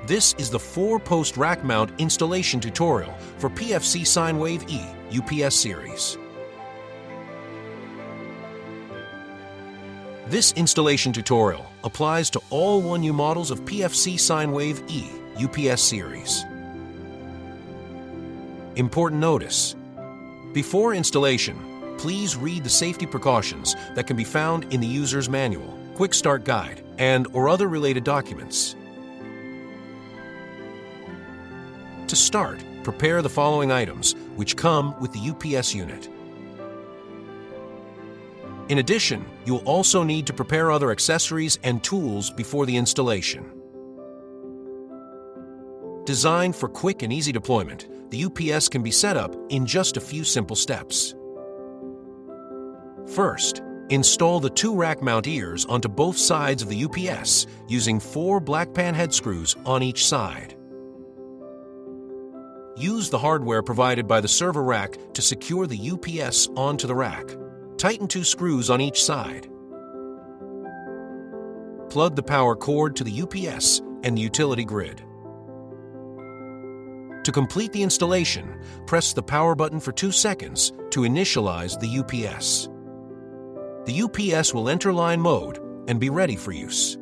This is the 4-post rack mount installation tutorial for PFC SineWave E UPS series. This installation tutorial applies to all 1U models of PFC SineWave E UPS series. Important notice: before installation, please read the safety precautions that can be found in the user's manual, quick start guide, and/or other related documents. To start, prepare the following items, which come with the UPS unit. In addition, you'll also need to prepare other accessories and tools before the installation. Designed for quick and easy deployment, the UPS can be set up in just a few simple steps. First, install the 2 rack mount ears onto both sides of the UPS using 4 black pan head screws on each side. Use the hardware provided by the server rack to secure the UPS onto the rack. Tighten 2 screws on each side. Plug the power cord to the UPS and the utility grid. To complete the installation, press the power button for 2 seconds to initialize the UPS. The UPS will enter line mode and be ready for use.